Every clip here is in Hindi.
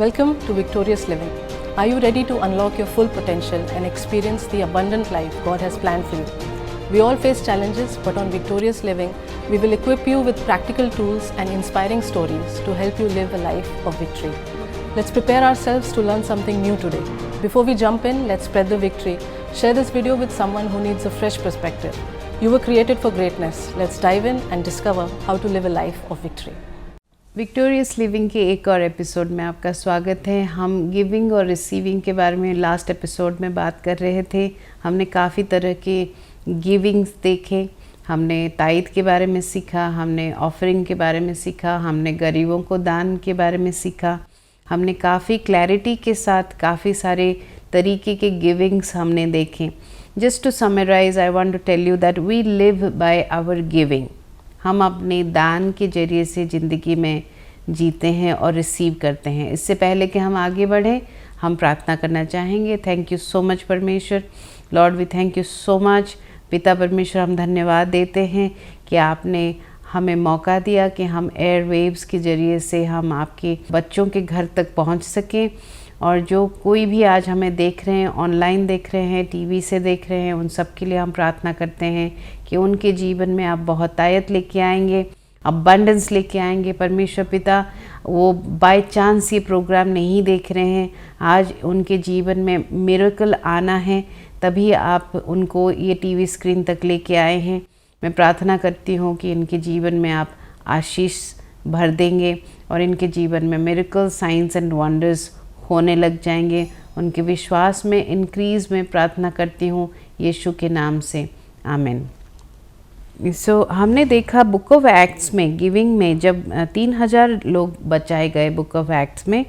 Welcome to Victorious Living. Are you ready to unlock your full potential and experience the abundant life God has planned for you? We all face challenges, but on Victorious Living, we will equip you with practical tools and inspiring stories to help you live a life of victory. Let's prepare ourselves to learn something new today. Before we jump in, let's spread the victory. Share this video with someone who needs a fresh perspective. You were created for greatness. Let's dive in and discover how to live a life of victory. Victorious living के एक और एपिसोड में आपका स्वागत है। हम गिविंग और रिसीविंग के बारे में लास्ट एपिसोड में बात कर रहे थे। हमने काफ़ी तरह के गिविंग्स देखे, हमने ताइद के बारे में सीखा, हमने ऑफरिंग के बारे में सीखा, हमने गरीबों को दान के बारे में सीखा। हमने काफ़ी क्लैरिटी के साथ काफ़ी सारे तरीके के गिविंग्स हमने देखे। Just to summarise, I want to tell you that we live by our giving. हम अपने दान के ज़रिए से ज़िंदगी में जीते हैं और रिसीव करते हैं। इससे पहले कि हम आगे बढ़ें, हम प्रार्थना करना चाहेंगे। थैंक यू सो मच परमेश्वर। Lord we thank you so much. पिता परमेश्वर, हम धन्यवाद देते हैं कि आपने हमें मौका दिया कि हम एयर वेव्स के ज़रिए से हम आपके बच्चों के घर तक पहुंच सकें। और जो कोई भी आज हमें देख रहे हैं, ऑनलाइन देख रहे हैं, टीवी से देख रहे हैं, उन सब के लिए हम प्रार्थना करते हैं कि उनके जीवन में आप बहुतायत लेके आएंगे, अबंडेंस लेके आएंगे। परमेश्वर पिता, वो बाय चांस ये प्रोग्राम नहीं देख रहे हैं, आज उनके जीवन में मिरेकल आना है, तभी आप उनको ये टीवी स्क्रीन तक लेके आए हैं। मैं प्रार्थना करती हूँ कि इनके जीवन में आप आशीष भर देंगे और इनके जीवन में मिरेकल, साइंस एंड वंडर्स होने लग जाएंगे। उनके विश्वास में इंक्रीज़ में प्रार्थना करती हूँ यीशु के नाम से, आमीन। हमने देखा बुक ऑफ एक्ट्स में गिविंग में जब 3000 लोग बचाए गए बुक ऑफ एक्ट्स में।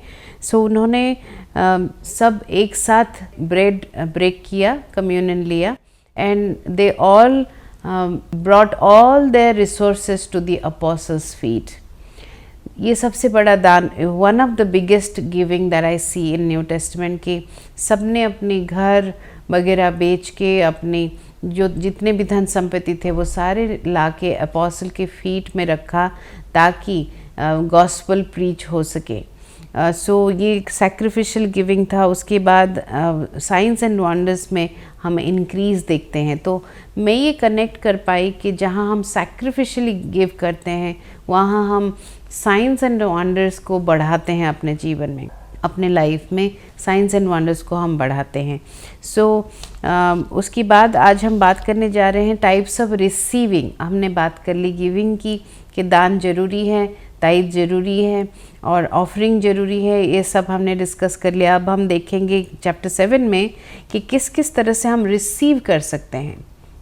उन्होंने सब एक साथ ब्रेड ब्रेक किया, कम्युनियन लिया, and they all brought all their resources to the apostles feet. ये सबसे बड़ा दान, one of the biggest giving that I see in New Testament के सबने अपने घर वगैरह बेच के अपनी जो जितने भी धन संपत्ति थे वो सारे लाके अपोस्टल के फीट में रखा ताकि गॉस्पल प्रीच हो सके। ये एक सैक्रिफिशियल गिविंग था। उसके बाद साइंस एंड वंडर्स में हम इंक्रीज़ देखते हैं। तो मैं ये कनेक्ट कर पाई कि जहाँ हम सैक्रिफिशियली गिव करते हैं वहाँ हम साइंस एंड वंडर्स को बढ़ाते हैं अपने जीवन में, अपने लाइफ में साइंस एंड वंडर्स को हम बढ़ाते हैं। उसके बाद आज हम बात करने जा रहे हैं टाइप्स ऑफ रिसीविंग। हमने बात कर ली गिविंग की कि दान ज़रूरी है, ताइद ज़रूरी है और ऑफरिंग ज़रूरी है, ये सब हमने डिस्कस कर लिया। अब हम देखेंगे चैप्टर 7 में कि किस किस तरह से हम रिसीव कर सकते हैं।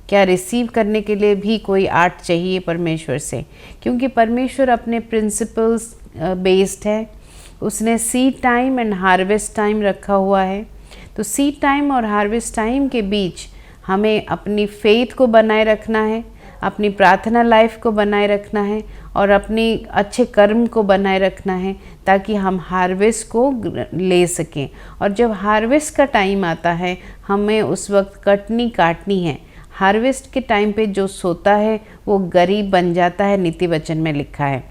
क्या रिसीव करने के लिए भी कोई आर्ट चाहिए परमेश्वर से, क्योंकि परमेश्वर अपने प्रिंसिपल्स बेस्ड है। उसने seed time and harvest time रखा हुआ है। तो सीड टाइम और हार्वेस्ट टाइम के बीच हमें अपनी फेथ को बनाए रखना है, अपनी प्रार्थना लाइफ को बनाए रखना है और अपनी अच्छे कर्म को बनाए रखना है ताकि हम हार्वेस्ट को ले सकें। और जब हार्वेस्ट का टाइम आता है हमें उस वक्त कटनी काटनी है। हार्वेस्ट के टाइम पे जो सोता है वो गरीब बन जाता है, नीति वचन में लिखा है।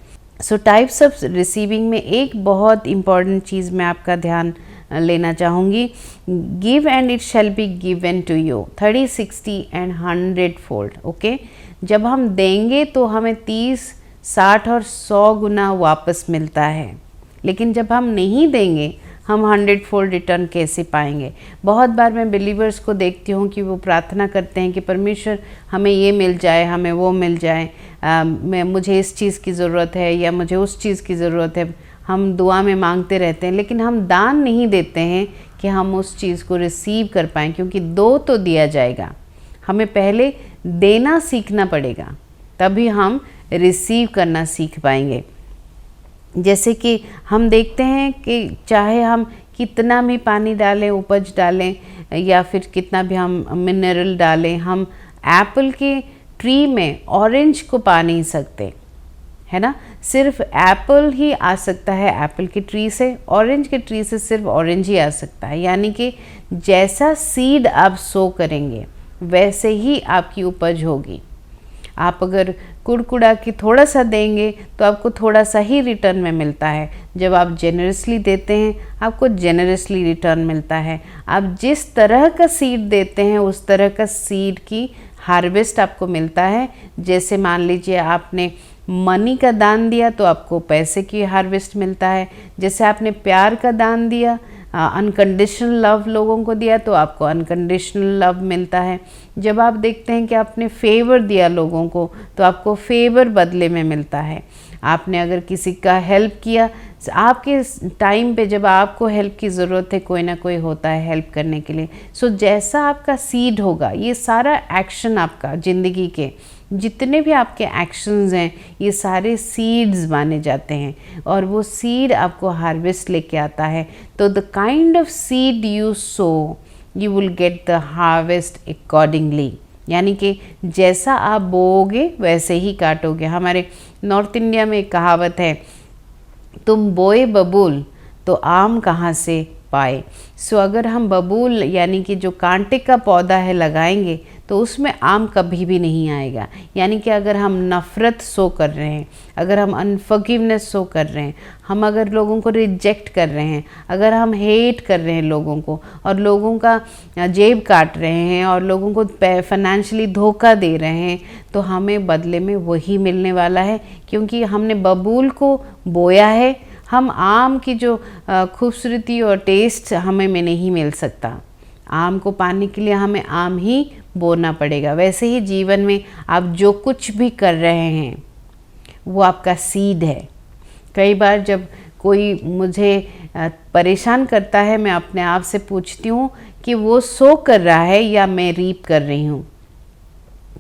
टाइप्स ऑफ रिसीविंग में एक बहुत इम्पॉर्टेंट चीज़ मैं आपका ध्यान लेना चाहूँगी। Give and it shall be given to you 30, 60 and 100 fold. Okay, जब हम देंगे तो हमें 30, 60 और 100 गुना वापस मिलता है, लेकिन जब हम नहीं देंगे हम 100 फोल्ड रिटर्न कैसे पाएंगे। बहुत बार मैं बिलीवर्स को देखती हूँ कि वो प्रार्थना करते हैं कि परमेश्वर हमें ये मिल जाए, हमें वो मिल जाए, मुझे इस चीज़ की ज़रूरत है या मुझे उस चीज़ की ज़रूरत है। हम दुआ में मांगते रहते हैं लेकिन हम दान नहीं देते हैं कि हम उस चीज़ को रिसीव कर पाएँ, क्योंकि दो तो दिया जाएगा, हमें पहले देना सीखना पड़ेगा, तभी हम रिसीव करना सीख पाएंगे। जैसे कि हम देखते हैं कि चाहे हम कितना भी पानी डालें, उपज डालें या फिर कितना भी हम मिनरल डालें, हम एप्पल के ट्री में ऑरेंज को पा नहीं सकते, है ना। सिर्फ एप्पल ही आ सकता है एप्पल की ट्री से, ऑरेंज के ट्री से सिर्फ ऑरेंज ही आ सकता है। यानी कि जैसा सीड आप सो करेंगे वैसे ही आपकी उपज होगी। आप अगर कुड़कुड़ा के थोड़ा सा देंगे तो आपको थोड़ा सा ही रिटर्न में मिलता है। जब आप जेनरसली देते हैं आपको जेनरसली रिटर्न मिलता है। आप जिस तरह का सीड देते हैं उस तरह का सीड की हार्वेस्ट आपको मिलता है। जैसे मान लीजिए आपने मनी का दान दिया तो आपको पैसे की हार्वेस्ट मिलता है। जैसे आपने प्यार का दान दिया, अनकंडीशनल लव लोगों को दिया तो आपको अनकंडीशनल लव मिलता है। जब आप देखते हैं कि आपने फेवर दिया लोगों को तो आपको फेवर बदले में मिलता है। आपने अगर किसी का हेल्प किया, आपके टाइम पे जब आपको हेल्प की ज़रूरत है कोई ना कोई होता है हेल्प करने के लिए। सो जैसा आपका सीड होगा, ये सारा एक्शन आपका ज़िंदगी के जितने भी आपके एक्शंस हैं ये सारे सीड्स माने जाते हैं और वो सीड आपको हार्वेस्ट लेके आता है। तो the kind of seed you so you will get the harvest accordingly, यानी कि जैसा आप बोओगे वैसे ही काटोगे। हमारे नॉर्थ इंडिया में एक कहावत है, तुम बोए बबूल तो आम कहाँ से पाए। सो अगर हम बबूल यानी कि जो कांटे का पौधा है लगाएंगे तो उसमें आम कभी भी नहीं आएगा। यानी कि अगर हम नफ़रत सो कर रहे हैं, अगर हम अनफॉरगिवनेस सो कर रहे हैं, हम अगर लोगों को रिजेक्ट कर रहे हैं, अगर हम हेट कर रहे हैं लोगों को और लोगों का जेब काट रहे हैं और लोगों को फाइनेंशियली धोखा दे रहे हैं तो हमें बदले में वही मिलने वाला है, क्योंकि हमने बबूल को बोया है। हम आम की जो खूबसूरती और टेस्ट हमें में नहीं मिल सकता। आम को पाने के लिए हमें आम ही बोना पड़ेगा। वैसे ही जीवन में आप जो कुछ भी कर रहे हैं वो आपका सीड है। कई बार जब कोई मुझे परेशान करता है मैं अपने आप से पूछती हूँ कि वो सो कर रहा है या मैं रीप कर रही हूँ।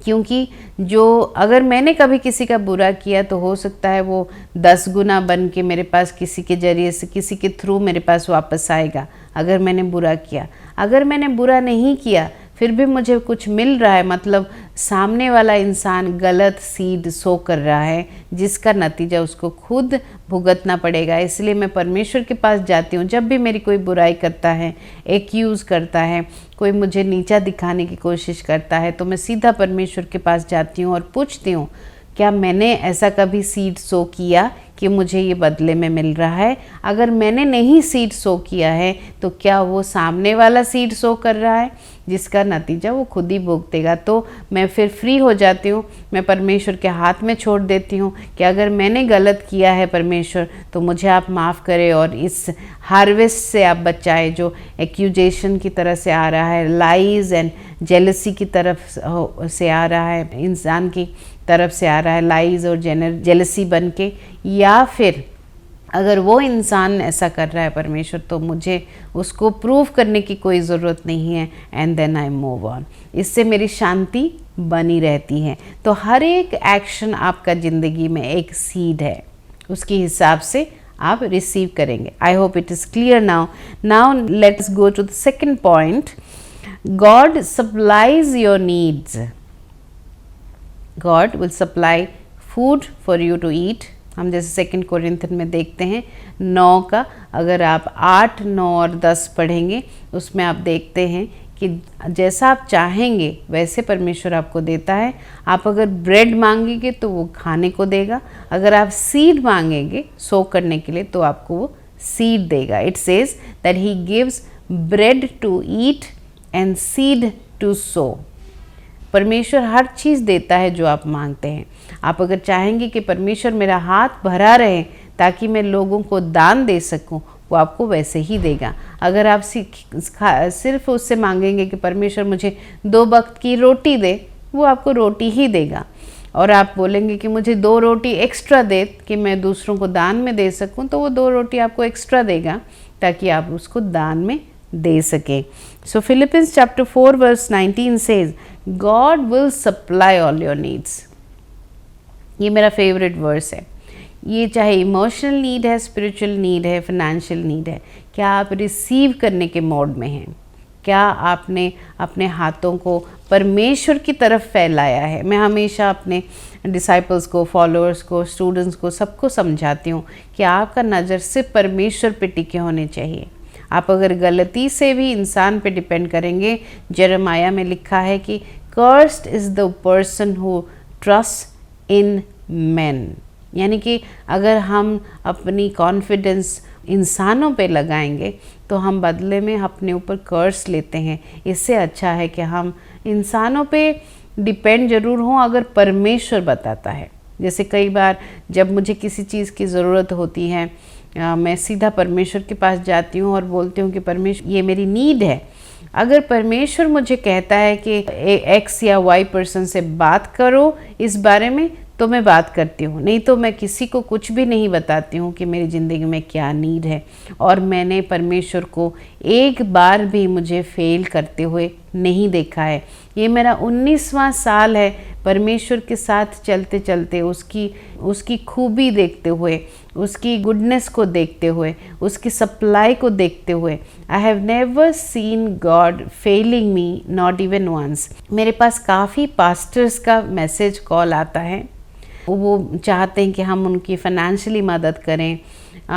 क्योंकि जो अगर मैंने कभी किसी का बुरा किया तो हो सकता है वो 10 गुना बन के मेरे पास किसी के ज़रिए से, किसी के थ्रू मेरे पास वापस आएगा अगर मैंने बुरा किया। अगर मैंने बुरा नहीं किया फिर भी मुझे कुछ मिल रहा है, मतलब सामने वाला इंसान गलत सीड सो कर रहा है जिसका नतीजा उसको खुद भुगतना पड़ेगा। इसलिए मैं परमेश्वर के पास जाती हूँ। जब भी मेरी कोई बुराई करता है, एक्यूज़ करता है, कोई मुझे नीचा दिखाने की कोशिश करता है तो मैं सीधा परमेश्वर के पास जाती हूँ और पूछती हूँ क्या मैंने ऐसा कभी सीड सो किया कि मुझे ये बदले में मिल रहा है। अगर मैंने नहीं सीड सो किया है तो क्या वो सामने वाला सीड सो कर रहा है जिसका नतीजा वो खुद ही भुगतेगा। तो मैं फिर फ्री हो जाती हूँ, मैं परमेश्वर के हाथ में छोड़ देती हूँ कि अगर मैंने गलत किया है परमेश्वर तो मुझे आप माफ़ करें और इस हार्वेस्ट से आप बचाए जो एक्यूजेशन की तरह से आ रहा है, लाइज एंड जेलसी की तरफ से आ रहा है, इंसान की तरफ से आ रहा है लाइज और जेलसी बन के। या फिर अगर वो इंसान ऐसा कर रहा है परमेश्वर तो मुझे उसको प्रूव करने की कोई ज़रूरत नहीं है, and then I move on. इससे मेरी शांति बनी रहती है। तो हर एक एक्शन आपका ज़िंदगी में एक सीड है, उसके हिसाब से आप रिसीव करेंगे। I hope it is clear now let's go to the second point. God supplies your needs. God will supply food for you to eat। हम जैसे 2 कोरिन्थियन में देखते हैं 9 का, अगर आप 8, 9 और 10 पढ़ेंगे उसमें आप देखते हैं कि जैसा आप चाहेंगे वैसे परमेश्वर आपको देता है। आप अगर ब्रेड मांगेंगे तो वो खाने को देगा, अगर आप सीड मांगेंगे सो करने के लिए तो आपको वो सीड देगा। It says that he gives bread to eat and seed to sow. परमेश्वर हर चीज़ देता है जो आप मांगते हैं। आप अगर चाहेंगे कि परमेश्वर मेरा हाथ भरा रहे ताकि मैं लोगों को दान दे सकूं, वो आपको वैसे ही देगा। अगर आप सिर्फ उससे मांगेंगे कि परमेश्वर मुझे 2 वक्त की रोटी दे, वो आपको रोटी ही देगा। और आप बोलेंगे कि मुझे 2 रोटी एक्स्ट्रा दे कि मैं दूसरों को दान में दे सकूं, तो वो 2 रोटी आपको एक्स्ट्रा देगा ताकि आप उसको दान में दे सके। सो Philippians chapter 4 verse 19 says God will supply all your needs। ये मेरा फेवरेट वर्स है। ये चाहे इमोशनल नीड है, स्पिरिचुअल नीड है, फाइनेंशियल नीड है, क्या आप रिसीव करने के मोड में हैं? क्या आपने अपने हाथों को परमेश्वर की तरफ फैलाया है? मैं हमेशा अपने डिसाइपल्स को, फॉलोअर्स को, स्टूडेंट्स को, सबको समझाती हूँ कि आपका नज़र सिर्फ परमेश्वर पे टिके होने चाहिए। आप अगर गलती से भी इंसान पे डिपेंड करेंगे, यिर्मयाह में लिखा है कि cursed is the person who trust in man. यानी कि अगर हम अपनी कॉन्फिडेंस इंसानों पे लगाएंगे तो हम बदले में अपने ऊपर कर्स लेते हैं। इससे अच्छा है कि हम इंसानों पे डिपेंड ज़रूर हों अगर परमेश्वर बताता है। जैसे कई बार जब मुझे किसी चीज़ की ज़रूरत होती है, मैं सीधा परमेश्वर के पास जाती हूँ और बोलती हूँ कि परमेश्वर ये मेरी नीड है। अगर परमेश्वर मुझे कहता है कि एक्स या वाई पर्सन से बात करो इस बारे में, तो मैं बात करती हूँ, नहीं तो मैं किसी को कुछ भी नहीं बताती हूँ कि मेरी ज़िंदगी में क्या नीड है। और मैंने परमेश्वर को एक बार भी मुझे फेल करते हुए नहीं देखा है। ये मेरा 19वां साल है परमेश्वर के साथ चलते चलते, उसकी खूबी देखते हुए, उसकी गुडनेस को देखते हुए, उसकी सप्लाई को देखते हुए। I have never seen God failing me, not even once. मेरे पास काफ़ी पास्टर्स का मैसेज कॉल आता है, वो चाहते हैं कि हम उनकी फाइनेंशियली मदद करें,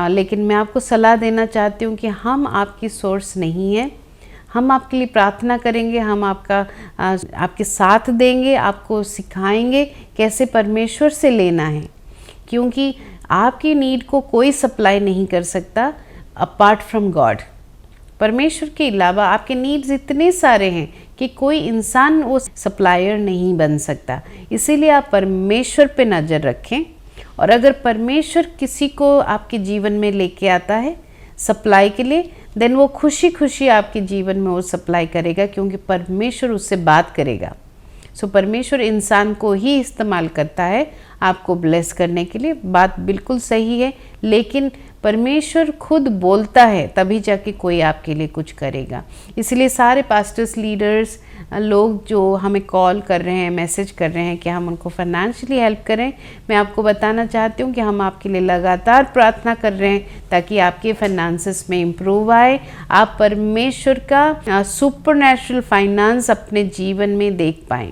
लेकिन मैं आपको सलाह देना चाहती हूँ कि हम आपकी सोर्स नहीं है। हम आपके लिए प्रार्थना करेंगे, हम आपके साथ देंगे, आपको सिखाएंगे कैसे परमेश्वर से लेना है, क्योंकि आपकी नीड को कोई सप्लाई नहीं कर सकता अपार्ट फ्रॉम गॉड। परमेश्वर के अलावा आपके नीड्स इतने सारे हैं कि कोई इंसान वो सप्लायर नहीं बन सकता। इसीलिए आप परमेश्वर पे नज़र रखें, और अगर परमेश्वर किसी को आपके जीवन में लेके आता है सप्लाई के लिए, देन वो खुशी खुशी आपके जीवन में वो सप्लाई करेगा, क्योंकि परमेश्वर उससे बात करेगा। सो परमेश्वर इंसान को ही इस्तेमाल करता है आपको ब्लेस करने के लिए। बात बिल्कुल सही है, लेकिन परमेश्वर खुद बोलता है तभी जाके कोई आपके लिए कुछ करेगा। इसलिए सारे पास्टर्स, लीडर्स, लोग जो हमें कॉल कर रहे हैं, मैसेज कर रहे हैं कि हम उनको फाइनेंशियली हेल्प करें, मैं आपको बताना चाहती हूँ कि हम आपके लिए लगातार प्रार्थना कर रहे हैं ताकि आपके फाइनेंसेस में इम्प्रूव आए, आप परमेश्वर का सुपरनैचुरल फाइनेंस अपने जीवन में देख पाएँ।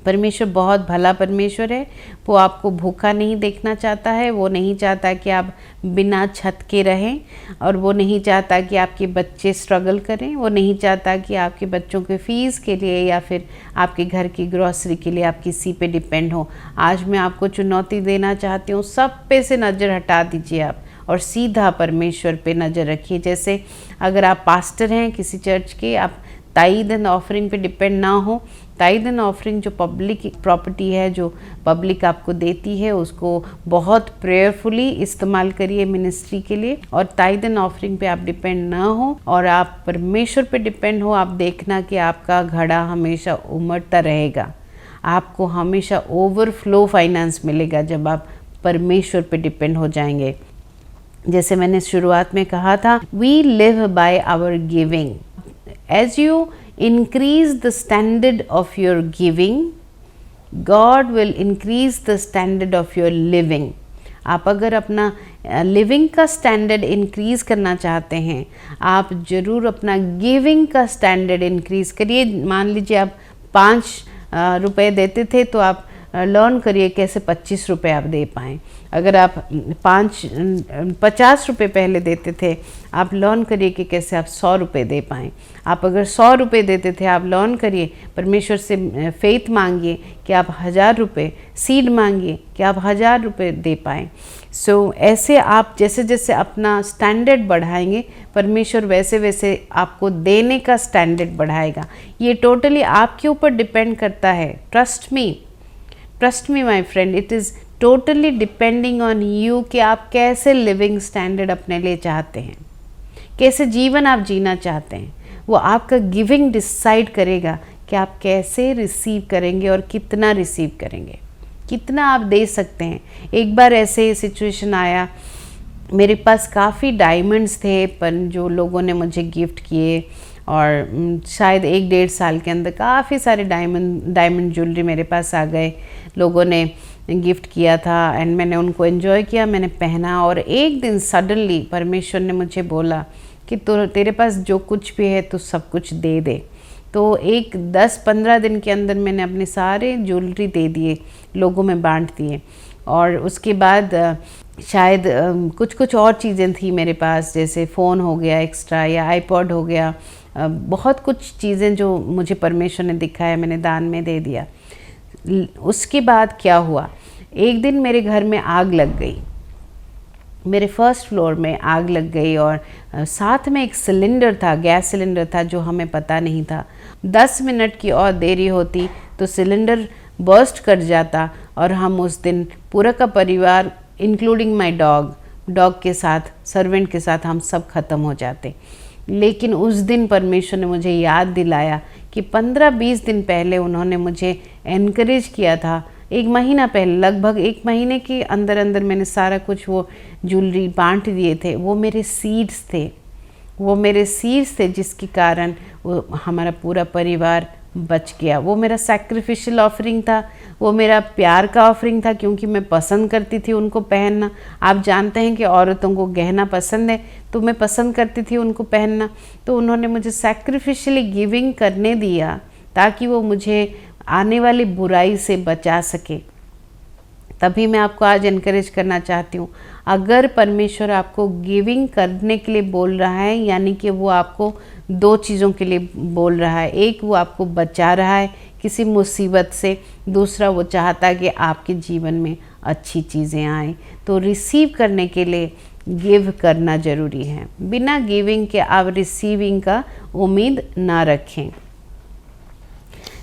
परमेश्वर बहुत भला परमेश्वर है। वो आपको भूखा नहीं देखना चाहता है, वो नहीं चाहता कि आप बिना छत के रहें, और वो नहीं चाहता कि आपके बच्चे स्ट्रगल करें, वो नहीं चाहता कि आपके बच्चों के फ़ीस के लिए या फिर आपके घर की ग्रॉसरी के लिए आप किसी पे डिपेंड हो। आज मैं आपको चुनौती देना चाहती हूँ, सब पे से नज़र हटा दीजिए आप और सीधा परमेश्वर पे नज़र रखिए। जैसे अगर आप पास्टर हैं किसी चर्च के, आप टाइद एंड ऑफरिंग पे डिपेंड ना हो। टाइद एंड ऑफरिंग जो पब्लिक प्रॉपर्टी है, जो पब्लिक आपको देती है, उसको बहुत प्रेयरफुली इस्तेमाल करिए मिनिस्ट्री के लिए। और टाइद एंड ऑफरिंग पे आप डिपेंड ना हो और आप परमेश्वर पे डिपेंड हो। आप देखना कि आपका घड़ा हमेशा उमड़ता रहेगा, आपको हमेशा ओवरफ्लो फाइनेंस मिलेगा जब आप परमेश्वर पे डिपेंड हो जाएंगे। जैसे मैंने शुरुआत में कहा था, we live by our giving. As you increase the standard of your giving, God will increase the standard of your living. आप अगर अपना लिविंग का स्टैंडर्ड इंक्रीज़ करना चाहते हैं, आप ज़रूर अपना गिविंग का स्टैंडर्ड इंक्रीज़ करिए। मान लीजिए आप 5 रुपये देते थे, तो आप लर्न करिए कैसे 25 रुपये आप दे पाएँ। अगर आप 50 रुपये पहले देते थे, आप लर्न करिए कि कैसे आप 100 रुपये दे पाएँ। आप अगर 100 रुपये देते थे, आप लर्न करिए, परमेश्वर से फेथ मांगिए कि आप 1000 रुपये, सीड मांगिए कि आप 1000 रुपये दे पाएँ। सो ऐसे आप जैसे जैसे अपना स्टैंडर्ड बढ़ाएंगे, परमेश्वर वैसे वैसे आपको देने का स्टैंडर्ड बढ़ाएगा। ये टोटली आपके ऊपर डिपेंड करता है। Trust me my friend, it is totally depending on you कि आप कैसे लिविंग स्टैंडर्ड अपने लिए चाहते हैं, कैसे जीवन आप जीना चाहते हैं। वो आपका गिविंग डिसाइड करेगा कि आप कैसे रिसीव करेंगे और कितना रिसीव करेंगे, कितना आप दे सकते हैं। एक बार ऐसे सिचुएशन आया, मेरे पास काफ़ी डायमंड्स थे पर जो लोगों ने मुझे गिफ्ट किए, और शायद 1-1.5 साल के अंदर काफ़ी सारे डायमंड ज्वेलरी मेरे पास आ गए। लोगों ने गिफ्ट किया था एंड मैंने उनको एंजॉय किया, मैंने पहना। और एक दिन सडनली परमेश्वर ने मुझे बोला कि तो तेरे पास जो कुछ भी है तो सब कुछ दे दे। तो एक 10-15 दिन के अंदर मैंने अपने सारे ज्वेलरी दे दिए, लोगों में बांट दिए। और उसके बाद शायद कुछ और चीज़ें थी मेरे पास, जैसे फ़ोन हो गया एक्स्ट्रा या आईपॉड हो गया, बहुत कुछ चीज़ें जो मुझे परमेश्वर ने दिखाया, मैंने दान में दे दिया। उसके बाद क्या हुआ, एक दिन मेरे घर में आग लग गई, मेरे फर्स्ट फ्लोर में आग लग गई और साथ में एक सिलेंडर था, गैस सिलेंडर था, जो हमें पता नहीं था। 10 मिनट की और देरी होती तो सिलेंडर बर्स्ट कर जाता और हम उस दिन पूरा का परिवार इंक्लूडिंग माय डॉग के साथ, सर्वेंट के साथ हम सब ख़त्म हो जाते। लेकिन उस दिन परमेश्वर ने मुझे याद दिलाया कि 15-20 दिन पहले उन्होंने मुझे एनकरेज किया था। 1 महीना पहले, लगभग 1 महीने के अंदर अंदर मैंने सारा कुछ वो ज्वेलरी बांट दिए थे। वो मेरे सीड्स थे जिसके कारण वो हमारा पूरा परिवार बच गया। वो मेरा सैक्रिफिशियल ऑफरिंग था, वो मेरा प्यार का ऑफरिंग था, क्योंकि मैं पसंद करती थी उनको पहनना। आप जानते हैं कि औरतों को गहना पसंद है, तो मैं पसंद करती थी उनको पहनना। तो उन्होंने मुझे सैक्रिफिशियली गिविंग करने दिया ताकि वो मुझे आने वाली बुराई से बचा सके। तभी मैं आपको आज एनकरेज करना चाहती हूँ, अगर परमेश्वर आपको गिविंग करने के लिए बोल रहा है, यानी कि वो आपको 2 चीज़ों के लिए बोल रहा है। एक, वो आपको बचा रहा है किसी मुसीबत से, दूसरा वो चाहता है कि आपके जीवन में अच्छी चीज़ें आएँ। तो रिसीव करने के लिए गिव करना ज़रूरी है। बिना गिविंग के आप रिसीविंग का उम्मीद ना रखें।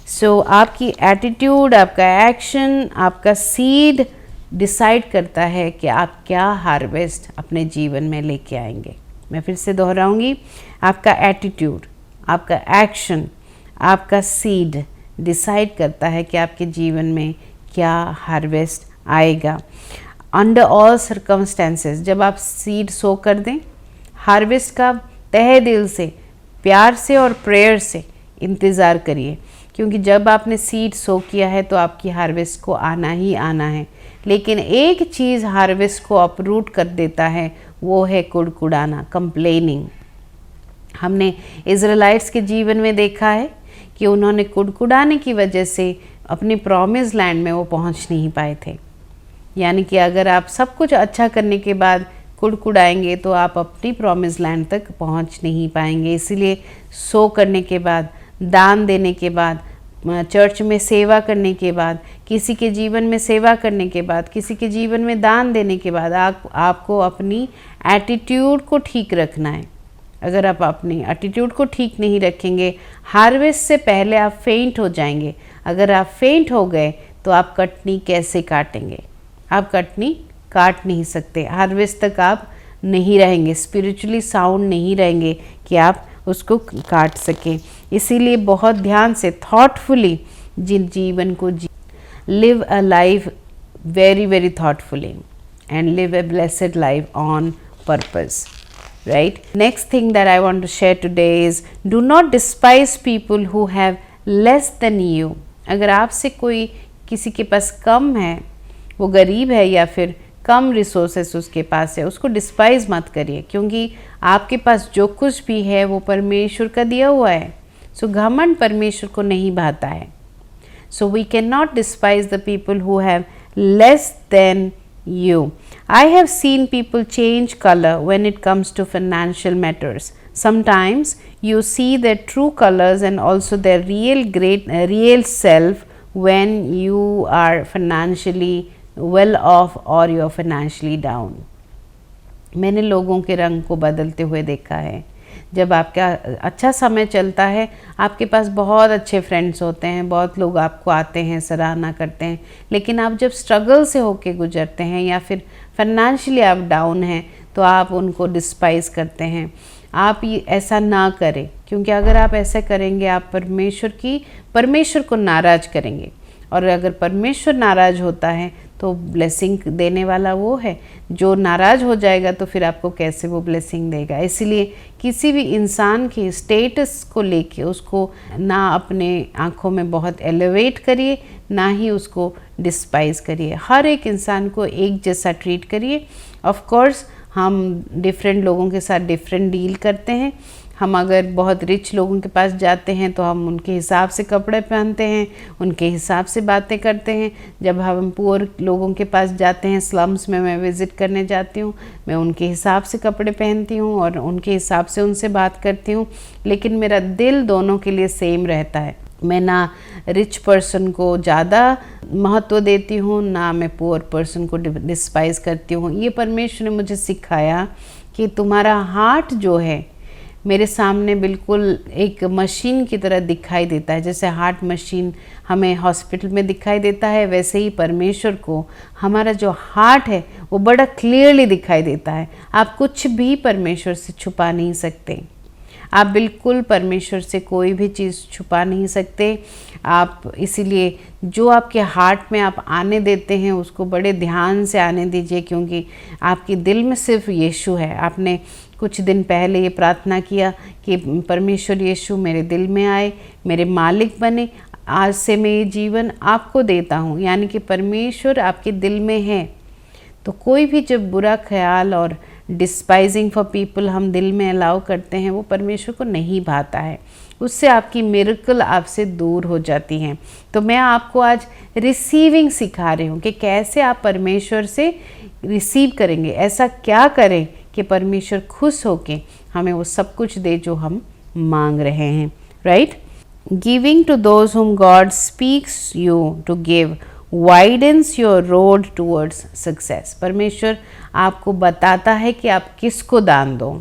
सो आपकी एटीट्यूड, आपका एक्शन, आपका सीड डिसाइड करता है कि आप क्या हार्वेस्ट अपने जीवन में लेके आएंगे। मैं फिर से दोहराऊंगी, आपका एटीट्यूड, आपका एक्शन, आपका सीड डिसाइड करता है कि आपके जीवन में क्या हार्वेस्ट आएगा। अंडर ऑल सर्कमस्टेंसेस जब आप सीड सो कर दें, हार्वेस्ट का तहे दिल से, प्यार से और प्रेयर से इंतज़ार करिए, क्योंकि जब आपने सीड सो किया है तो आपकी हार्वेस्ट को आना ही आना है। लेकिन एक चीज़ हार्वेस्ट को अपरूट कर देता है, वो है कुड़कुड़ाना, कंप्लेनिंग। हमने इज़राइलाइट्स के जीवन में देखा है कि उन्होंने कुड़कुड़ाने की वजह से अपनी प्रॉमिस लैंड में वो पहुंच नहीं पाए थे। यानी कि अगर आप सब कुछ अच्छा करने के बाद कुड़कुड़ाएंगे तो आप अपनी प्रॉमिस लैंड तक पहुंच नहीं पाएंगे। इसीलिए सो करने के बाद, दान देने के बाद, चर्च में सेवा करने के बाद, किसी के जीवन में सेवा करने के बाद, किसी के जीवन में दान देने के बाद आपको अपनी एटीट्यूड को ठीक रखना है। अगर आप अपनी एटीट्यूड को ठीक नहीं रखेंगे, हार्वेस्ट से पहले आप फेंट हो जाएंगे। अगर आप फेंट हो गए तो आप कटनी कैसे काटेंगे? आप कटनी काट नहीं सकते। हार्वेस्ट तक आप नहीं रहेंगे, स्पिरिचुअली साउंड नहीं रहेंगे कि आप उसको काट सकें। इसीलिए बहुत ध्यान से, थॉटफुली जिन जीवन को live a life very very thoughtfully and live a blessed life on purpose, right? Next thing that I want to share today is do not despise people who have less than you. अगर आपसे कोई किसी के पास कम है, वो गरीब है या फिर कम रिसोर्सेस उसके पास है, उसको डिस्पाइज मत करिए, क्योंकि आपके पास जो कुछ भी है वो परमेश्वर का दिया हुआ है। सो घमंड परमेश्वर को नहीं भाता है। So we can not despise the people who have less than you. I have seen people change color when it comes to financial matters. Sometimes you see their true colors and also their real self when you are financially well off or you are financially down. मैंने लोगों के रंग को बदलते हुए देखा है। जब आपका अच्छा समय चलता है, आपके पास बहुत अच्छे फ्रेंड्स होते हैं, बहुत लोग आपको आते हैं, सराहना करते हैं, लेकिन आप जब स्ट्रगल से होके गुजरते हैं या फिर फाइनेंशियली आप डाउन हैं तो आप उनको डिस्पाइज करते हैं। आप ये ऐसा ना करें, क्योंकि अगर आप ऐसा करेंगे आप परमेश्वर को नाराज़ करेंगे, और अगर परमेश्वर नाराज़ होता है तो ब्लेसिंग देने वाला वो है। जो नाराज़ हो जाएगा तो फिर आपको कैसे वो ब्लेसिंग देगा। इसलिए किसी भी इंसान के स्टेटस को लेके उसको ना अपने आँखों में बहुत एलिवेट करिए, ना ही उसको डिस्पाइज करिए। हर एक इंसान को एक जैसा ट्रीट करिए। ऑफ कोर्स हम डिफरेंट लोगों के साथ डिफरेंट डील करते हैं। हम अगर बहुत रिच लोगों के पास जाते हैं तो हम उनके हिसाब से कपड़े पहनते हैं, उनके हिसाब से बातें करते हैं। जब हम पुअर लोगों के पास जाते हैं, स्लम्स में मैं विज़िट करने जाती हूँ, मैं उनके हिसाब से कपड़े पहनती हूँ और उनके हिसाब से उनसे बात करती हूँ, लेकिन मेरा दिल दोनों के लिए सेम रहता है। मैं ना रिच पर्सन को ज़्यादा महत्व देती हूँ, ना मैं पुअर पर्सन को डिस्पाइज करती हूँ। ये परमेश्वर ने मुझे सिखाया कि तुम्हारा हार्ट जो है मेरे सामने बिल्कुल एक मशीन की तरह दिखाई देता है। जैसे हार्ट मशीन हमें हॉस्पिटल में दिखाई देता है, वैसे ही परमेश्वर को हमारा जो हार्ट है वो बड़ा क्लियरली दिखाई देता है। आप कुछ भी परमेश्वर से छुपा नहीं सकते। आप बिल्कुल परमेश्वर से कोई भी चीज़ छुपा नहीं सकते। आप इसीलिए जो आपके हार्ट में आप आने देते हैं उसको बड़े ध्यान से आने दीजिए, क्योंकि आपके दिल में सिर्फ यीशु है। आपने कुछ दिन पहले ये प्रार्थना किया कि परमेश्वर यीशु मेरे दिल में आए, मेरे मालिक बने। आज से मैं ये जीवन आपको देता हूँ, यानी कि परमेश्वर आपके दिल में है। तो कोई भी जब बुरा ख्याल और डिस्पाइजिंग फॉर पीपल हम दिल में अलाउ करते हैं, वो परमेश्वर को नहीं भाता है। उससे आपकी मिरेकल आपसे दूर हो जाती हैं। तो मैं आपको आज रिसीविंग सिखा रही हूँ कि कैसे आप परमेश्वर से रिसीव करेंगे। ऐसा क्या करें कि परमेश्वर खुश होके हमें वो सब कुछ दे जो हम मांग रहे हैं, right. Giving to those whom God speaks you to give widens your road towards success. परमेश्वर आपको बताता है कि आप किसको दान दो।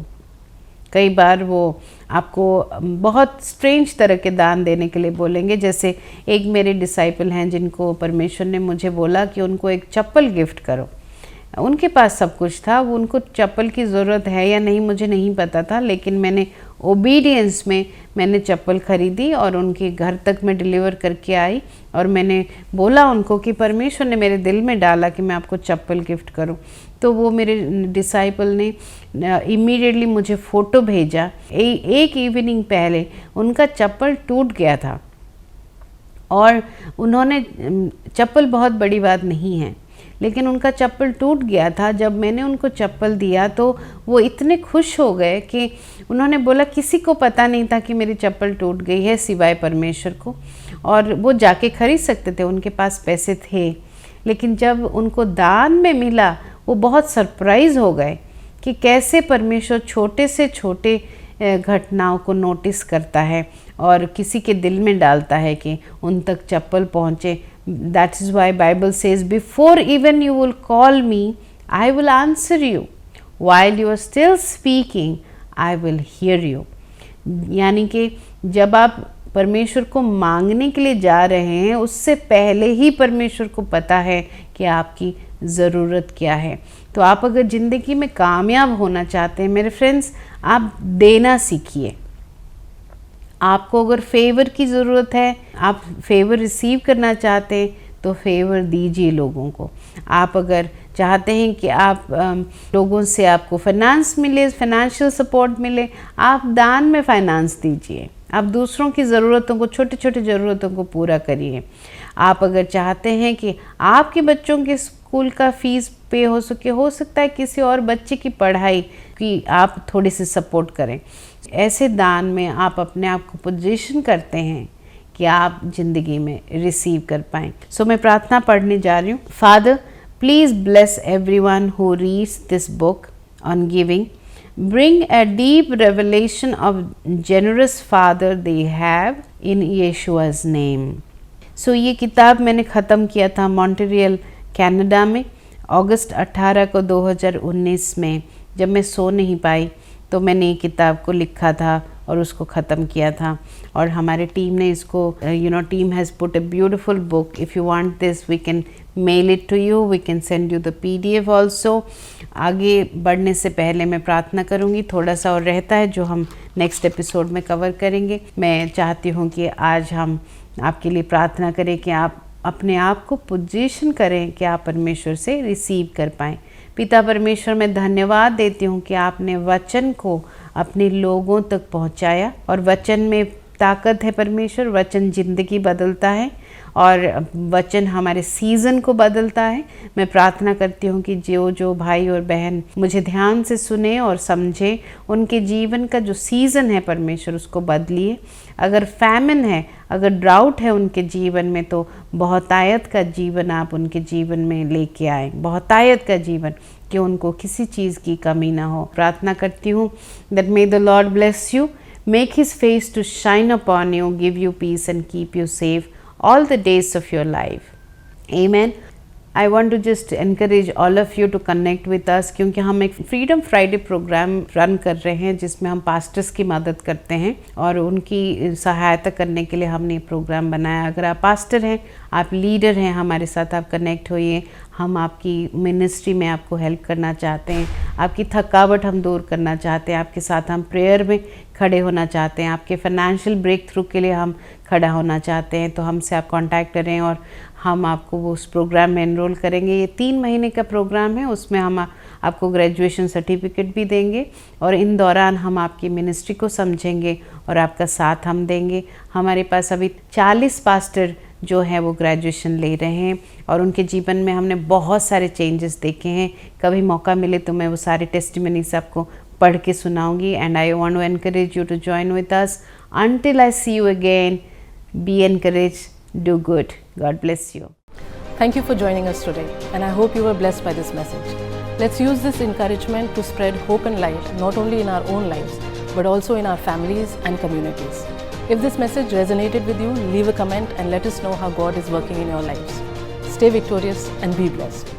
कई बार वो आपको बहुत स्ट्रेंज तरह के दान देने के लिए बोलेंगे। जैसे एक मेरे डिसाइपल हैं जिनको परमेश्वर ने मुझे बोला कि उनको एक चप्पल गिफ्ट करो। उनके पास सब कुछ था, वो उनको चप्पल की ज़रूरत है या नहीं मुझे नहीं पता था, लेकिन मैंने ओबीडियंस में मैंने चप्पल ख़रीदी और उनके घर तक मैं डिलीवर करके आई। और मैंने बोला उनको कि परमेश्वर ने मेरे दिल में डाला कि मैं आपको चप्पल गिफ्ट करूं। तो वो मेरे डिसाइपल ने इमीडिएटली मुझे फ़ोटो भेजा। एक इवनिंग पहले उनका चप्पल टूट गया था और उन्होंने, चप्पल बहुत बड़ी बात नहीं है, लेकिन उनका चप्पल टूट गया था। जब मैंने उनको चप्पल दिया तो वो इतने खुश हो गए कि उन्होंने बोला किसी को पता नहीं था कि मेरी चप्पल टूट गई है सिवाय परमेश्वर को। और वो जाके खरीद सकते थे, उनके पास पैसे थे, लेकिन जब उनको दान में मिला वो बहुत सरप्राइज़ हो गए कि कैसे परमेश्वर छोटे से छोटे घटनाओं को नोटिस करता है और किसी के दिल में डालता है कि उन तक चप्पल पहुँचे। That is why Bible says, before even you will call me, I will answer you. While you are still speaking, I will hear you. यानी कि जब आप परमेश्वर को मांगने के लिए जा रहे हैं, उससे पहले ही परमेश्वर को पता है कि आपकी ज़रूरत क्या है। तो आप अगर ज़िंदगी में कामयाब होना चाहते हैं मेरे फ्रेंड्स, आप देना सीखिए। आपको अगर फेवर की ज़रूरत है, आप फेवर रिसीव करना चाहते हैं, तो फेवर दीजिए लोगों को। आप अगर चाहते हैं कि आप लोगों से आपको फाइनेंस मिले, फाइनेंशियल सपोर्ट मिले, आप दान में फाइनेंस दीजिए। आप दूसरों की ज़रूरतों को, छोटे छोटे ज़रूरतों को पूरा करिए। आप अगर चाहते हैं कि आपके बच्चों के स्कूल का फ़ीस पे हो सकता है किसी और बच्चे की पढ़ाई की आप थोड़ी सी सपोर्ट करें। ऐसे दान में आप अपने आप को पोजीशन करते हैं कि आप ज़िंदगी में रिसीव कर पाएँ। सो मैं प्रार्थना पढ़ने जा रही हूँ। Father, please bless everyone who reads this book on giving. Bring a deep revelation of generous Father they have in Yeshua's name. So ये किताब मैंने ख़त्म किया था मॉन्ट्रियल कनाडा में अगस्त 18 को 2019 में। जब मैं सो नहीं पाई तो मैंने ये किताब को लिखा था और उसको ख़त्म किया था। और हमारे टीम ने इसको team has put a beautiful book. If you want this we can mail it to you, we can send you the PDF also. आगे बढ़ने से पहले मैं प्रार्थना करूँगी। थोड़ा सा और रहता है जो हम नेक्स्ट एपिसोड में कवर करेंगे। मैं चाहती हूँ कि आज हम आपके लिए प्रार्थना करें कि आप अपने आप को पोजीशन करें कि आप परमेश्वर से रिसीव कर पाएँ। पिता परमेश्वर, मैं धन्यवाद देती हूँ कि आपने वचन को अपने लोगों तक पहुँचाया और वचन में ताकत है परमेश्वर। वचन ज़िंदगी बदलता है और वचन हमारे सीज़न को बदलता है। मैं प्रार्थना करती हूँ कि जो भाई और बहन मुझे ध्यान से सुने और समझे, उनके जीवन का जो सीज़न है परमेश्वर उसको बदलिए। अगर फैमिन है, अगर ड्राउट है उनके जीवन में, तो बहुतायत का जीवन आप उनके जीवन में लेके आए। बहुतायत का जीवन, कि उनको किसी चीज़ की कमी ना हो। प्रार्थना करती हूँ that may the Lord bless you, Make his face to shine upon you, give you peace and keep you safe all the days of your life. Amen. I want to just encourage all of you to connect with us, क्योंकि हम एक फ्रीडम फ्राइडे प्रोग्राम रन कर रहे हैं जिसमें हम पास्टर्स की मदद करते हैं और उनकी सहायता करने के लिए हमने ये प्रोग्राम बनाया। अगर आप पास्टर हैं, आप लीडर हैं, हमारे साथ आप कनेक्ट होइए। हम आपकी मिनिस्ट्री में आपको हेल्प करना चाहते हैं, आपकी थकावट हम दूर करना चाहते हैं, आपके साथ हम प्रेयर में खड़े होना चाहते हैं, आपके फाइनेंशियल ब्रेक थ्रू के लिए हम खड़ा होना चाहते हैं। तो हमसे आप कांटेक्ट करें और हम आपको वो उस प्रोग्राम में एनरोल करेंगे। ये 3 महीने का प्रोग्राम है, उसमें हम आपको ग्रेजुएशन सर्टिफिकेट भी देंगे और इन दौरान हम आपकी मिनिस्ट्री को समझेंगे और आपका साथ हम देंगे। हमारे पास अभी 40 पास्टर जो है वो ग्रेजुएशन ले रहे हैं और उनके जीवन में हमने बहुत सारे चेंजेस देखे हैं। कभी मौका मिले तो मैं वो सारे टेस्टिमनीज आपको पढ़ के सुनाऊंगी। And I want to encourage you to join with us until I see you again. Be encourage, do good, God bless you. Thank you for joining us today, and I hope you were blessed by this message. Let's use this encouragement to spread hope and light not only in our own lives, but also in our families and communities. If this message resonated with you, leave a comment and let us know how God is working in your lives. Stay victorious and be blessed.